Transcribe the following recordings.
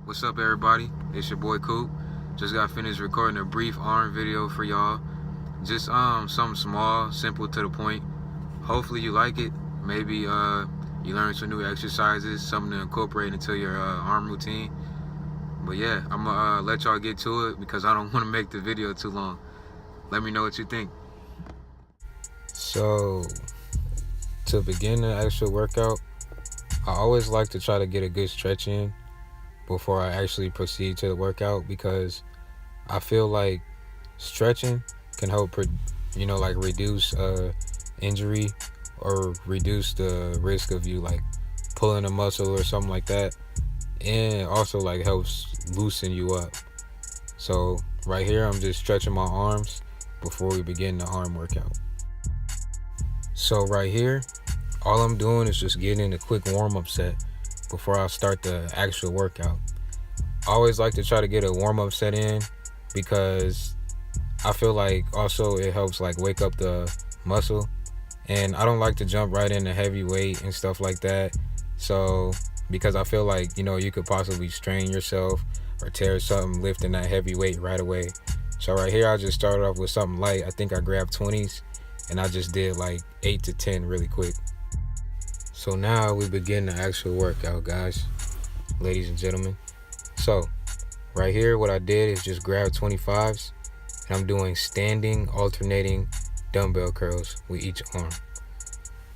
What's up, everybody? It's your boy Coop. Just got finished recording a brief arm video for y'all. Just something small, simple, to the point. Hopefully you like it. Maybe you learn some new exercises, something to incorporate into your arm routine. But yeah, I'm gonna let y'all get to it because I don't want to make the video too long. Let me know what you think. So, to begin the actual workout, I always like to try to get a good stretch in before I actually proceed to the workout, because I feel like stretching can help, reduce injury or reduce the risk of you like pulling a muscle or something like that, and also like helps loosen you up. So right here, I'm just stretching my arms before we begin the arm workout. So right here, all I'm doing is just getting a quick warm-up set before I start the actual workout. I always like to try to get a warm-up set in because I feel like also it helps like wake up the muscle, and I don't like to jump right into heavy weight and stuff like that. So because I feel like you could possibly strain yourself or tear something lifting that heavy weight right away. So right here I just started off with something light. I think I grabbed 20s and I just did like 8 to 10 really quick. So now we begin the actual workout, guys, ladies and gentlemen. So right here, what I did is just grab 25s, and I'm doing standing alternating dumbbell curls with each arm.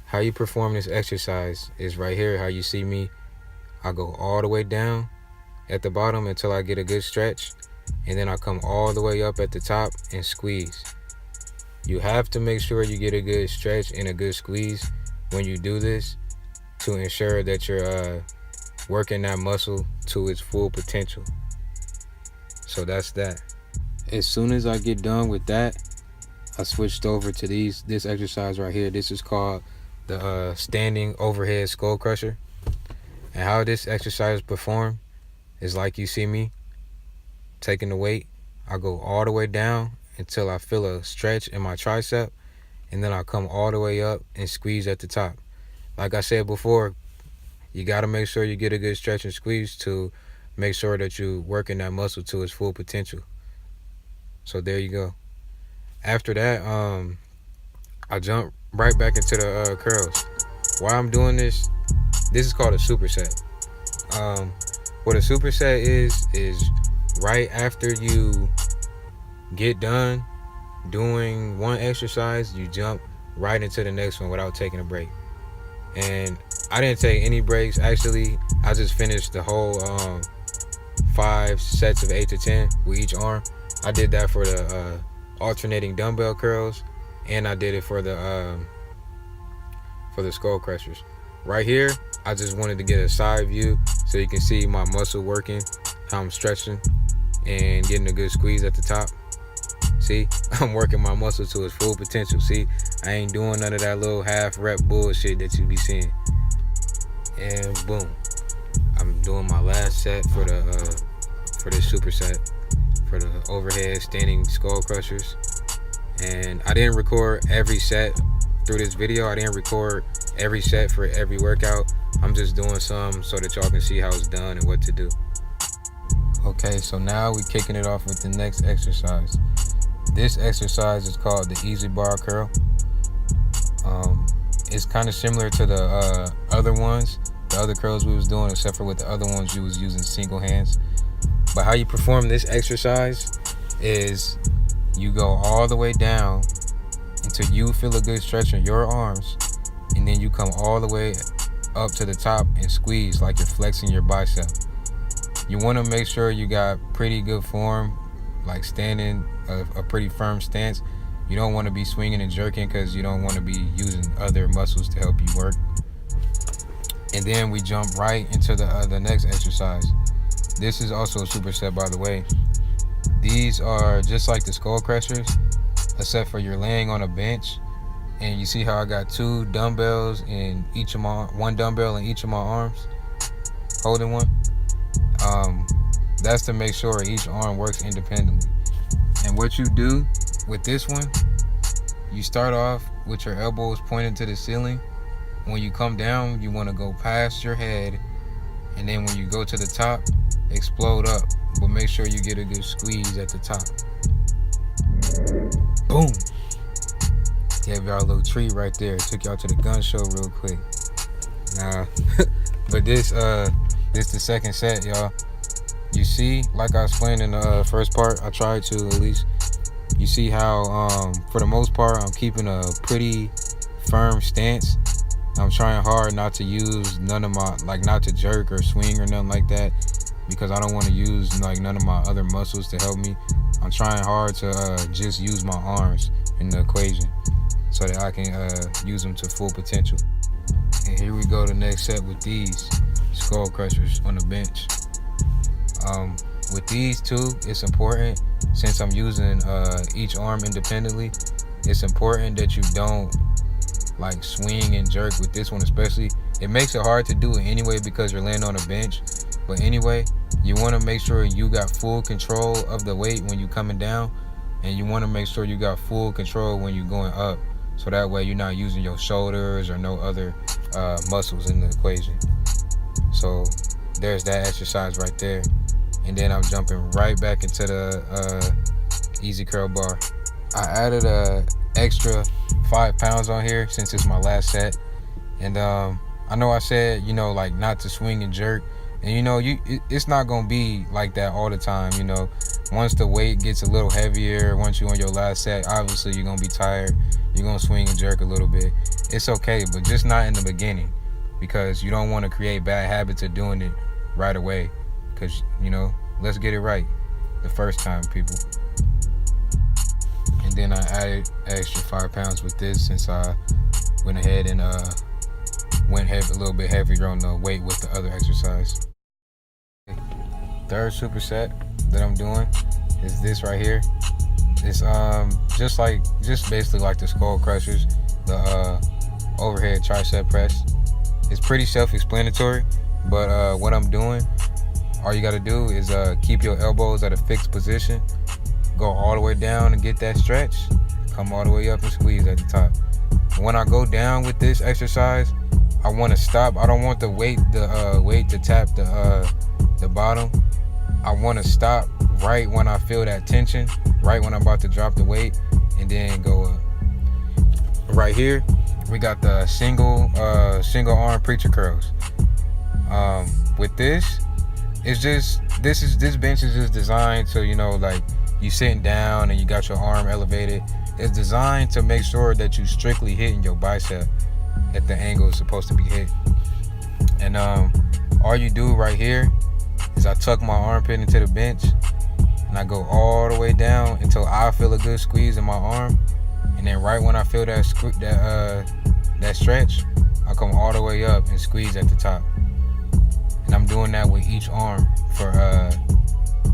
How you perform this exercise is right here, how you see me. I go all the way down at the bottom until I get a good stretch, and then I come all the way up at the top and squeeze. You have to make sure you get a good stretch and a good squeeze when you do this, to ensure that you're working that muscle to its full potential. So that's that. As soon as I get done with that, I switched over to this exercise right here. This is called the standing overhead skull crusher. And how this exercise performed is like you see me taking the weight. I go all the way down until I feel a stretch in my tricep, and then I come all the way up and squeeze at the top. Like I said before, you got to make sure you get a good stretch and squeeze to make sure that you're working that muscle to its full potential. So there you go. After that, I jump right back into the curls. While I'm doing this is called a superset. What a superset is right after you get done doing one exercise, you jump right into the next one without taking a break. And I didn't take any breaks, actually. I just finished the whole 5 sets of 8 to 10 with each arm. I did that for the alternating dumbbell curls, and I did it for the skull crushers. Right here, I just wanted to get a side view so you can see my muscle working, how I'm stretching and getting a good squeeze at the top. See, I'm working my muscle to its full potential. See, I ain't doing none of that little half rep bullshit that you be seeing. And boom, I'm doing my last set for this superset for the overhead standing skull crushers. And I didn't record every set through this video. I didn't record every set for every workout. I'm just doing some so that y'all can see how it's done and what to do. Okay, so now we're kicking it off with the next exercise. This exercise is called the easy bar curl. It's kind of similar to the other ones, the other curls we was doing, except for with the other ones you was using single hands. But how you perform this exercise is you go all the way down until you feel a good stretch in your arms, and then you come all the way up to the top and squeeze like you're flexing your bicep. You want to make sure you got pretty good form, like standing a pretty firm stance. You don't want to be swinging and jerking because you don't want to be using other muscles to help you work. And then we jump right into the next exercise. This is also a superset, by the way. These are just like the skull crushers, except for you're laying on a bench, and you see how I got 2 dumbbells in each of one dumbbell in each of my arms, holding one. That's to make sure each arm works independently. And what you do with this one, you start off with your elbows pointed to the ceiling. When you come down, you want to go past your head, and then when you go to the top, explode up, but make sure you get a good squeeze at the top. Boom. Gave y'all a little treat right there. Took y'all to the gun show real quick. Nah, but this the second set, y'all. You see, like I explained in the first part, I tried to at least. You see how, for the most part, I'm keeping a pretty firm stance. I'm trying hard not to use none of my, like, not to jerk or swing or nothing like that, because I don't want to use like none of my other muscles to help me. I'm trying hard to just use my arms in the equation so that I can use them to full potential. And here we go, the next set with these skull crushers on the bench. With these two, it's important, since I'm using each arm independently, it's important that you don't like swing and jerk with this one especially. It makes it hard to do it anyway because you're laying on a bench. But anyway, you want to make sure you got full control of the weight when you're coming down, and you want to make sure you got full control when you're going up, so that way you're not using your shoulders or no other muscles in the equation. So there's that exercise right there. And then I'm jumping right back into the easy curl bar. I added a extra 5 pounds on here since it's my last set. And I know I said, like not to swing and jerk. And it's not gonna be like that all the time. Once the weight gets a little heavier, once you're on your last set, obviously you're gonna be tired. You're gonna swing and jerk a little bit. It's okay, but just not in the beginning, because you don't want to create bad habits of doing it right away. Because let's get it right the first time, people. And then I added an extra 5 pounds with this, since I went ahead and went a little bit heavier on the weight with the other exercise. Third superset that I'm doing is this right here. It's just basically like the skull crushers, the overhead tricep press. It's pretty self-explanatory, but what I'm doing, all you got to do is keep your elbows at a fixed position, go all the way down and get that stretch, come all the way up and squeeze at the top. When I go down with this exercise, I want to stop. I don't want the weight to tap the bottom. I want to stop right when I feel that tension, right when I'm about to drop the weight, and then go up. Right here, we got the single arm preacher curls. With this, this bench is just designed so like you sitting down and you got your arm elevated. It's designed to make sure that you strictly hitting your bicep at the angle it's supposed to be hit. And all you do right here is I tuck my armpit into the bench, and I go all the way down until I feel a good squeeze in my arm. And then right when I feel that stretch, I come all the way up and squeeze at the top. And I'm doing that with each arm for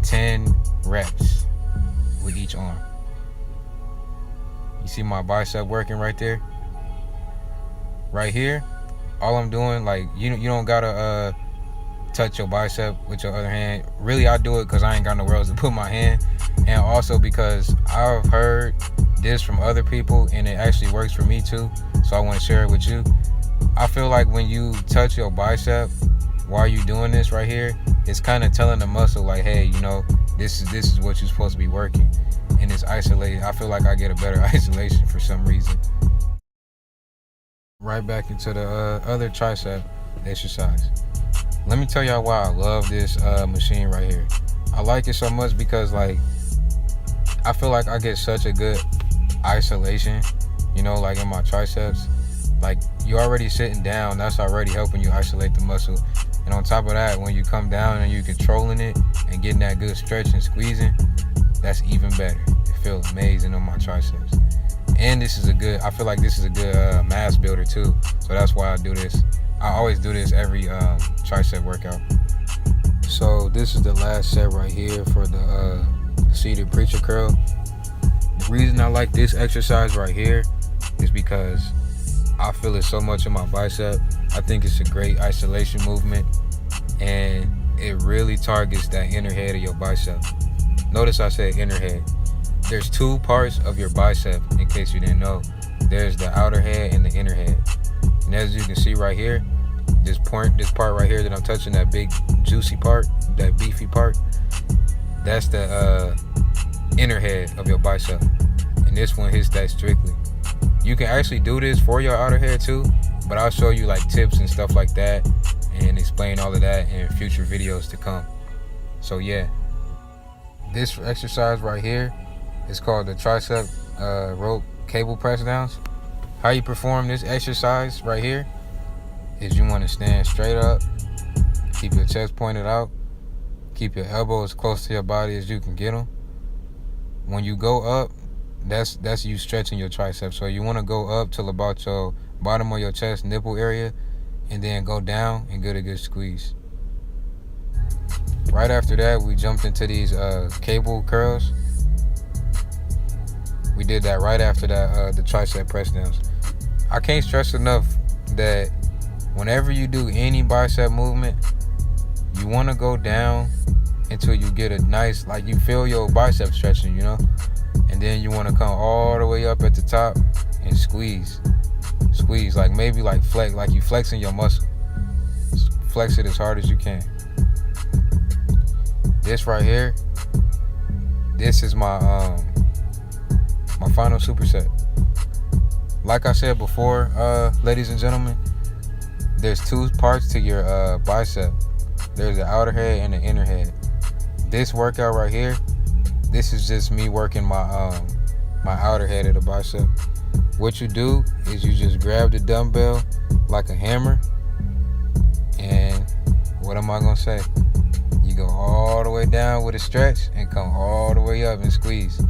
10 reps with each arm. You see my bicep working right there? Right here, all I'm doing, like, you don't gotta touch your bicep with your other hand. Really, I do it because I ain't got nowhere else to put my hand, and also because I've heard this from other people and it actually works for me too, so I want to share it with you. I feel like when you touch your bicep while you doing this right here, it's kind of telling the muscle like, hey, this is what you're supposed to be working, and it's isolated. I feel like I get a better isolation for some reason. Right back into the other tricep exercise. Let me tell y'all why I love this machine right here. I like it so much because, like, I feel like I get such a good isolation, like in my triceps. Like, you already sitting down, that's already helping you isolate the muscle. And on top of that, when you come down and you're controlling it and getting that good stretch and squeezing, that's even better. It feels amazing on my triceps. And I feel like this is a good mass builder too. So that's why I do this. I always do this every tricep workout. So this is the last set right here for the seated preacher curl. The reason I like this exercise right here is because I feel it so much in my bicep. I think it's a great isolation movement, and it really targets that inner head of your bicep. Notice I said inner head. There's two parts of your bicep, in case you didn't know. There's the outer head and the inner head. And as you can see right here, this part right here that I'm touching, that big juicy part, that beefy part, that's the inner head of your bicep, and this one hits that strictly. You can actually do this for your outer head too, but I'll show you like tips and stuff like that and explain all of that in future videos to come. So yeah, this exercise right here is called the tricep rope cable press downs. How you perform this exercise right here is you want to stand straight up, keep your chest pointed out, keep your elbows as close to your body as you can get them. When you go up, that's you stretching your triceps. So you want to go up till about your bottom of your chest, nipple area, and then go down and get a good squeeze. Right after that, we jumped into these cable curls. We did that right after that, the tricep press downs. I can't stress enough that whenever you do any bicep movement, you want to go down until you get a nice, like you feel your bicep stretching, you know? And then you want to come all the way up at the top and squeeze. Squeeze, like maybe like flex, like you flexing your muscle. Flex it as hard as you can. This right here, this is my my final superset. Like I said before, ladies and gentlemen, there's two parts to your bicep. There's the outer head and the inner head. This workout right here, this is just me working my my outer head of the bicep. What you do is you just grab the dumbbell like a hammer, and what am I gonna say? You go all the way down with a stretch and come all the way up and squeeze.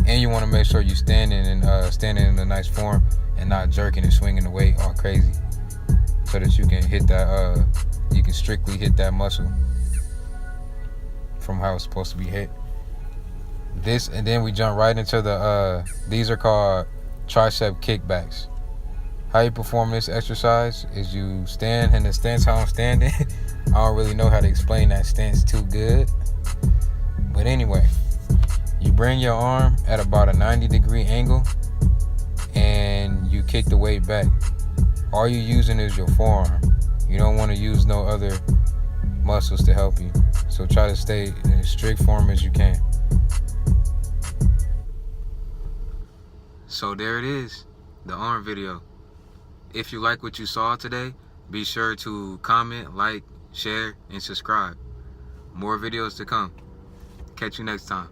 And you want to make sure you standing in a nice form and not jerking and swinging the weight all crazy, so that you can hit that you can strictly hit that muscle from how it's supposed to be hit. This, and then we jump right into the these are called tricep kickbacks. How you perform this exercise is you stand in the stance how I'm standing. I don't really know how to explain that stance too good, but anyway, you bring your arm at about a 90-degree angle and you kick the weight back. All you're using is your forearm. You don't want to use no other muscles to help you, so try to stay in as strict form as you can. So there it is, the arm video. If you like what you saw today, be sure to comment, like, share, and subscribe. More videos to come. Catch you next time.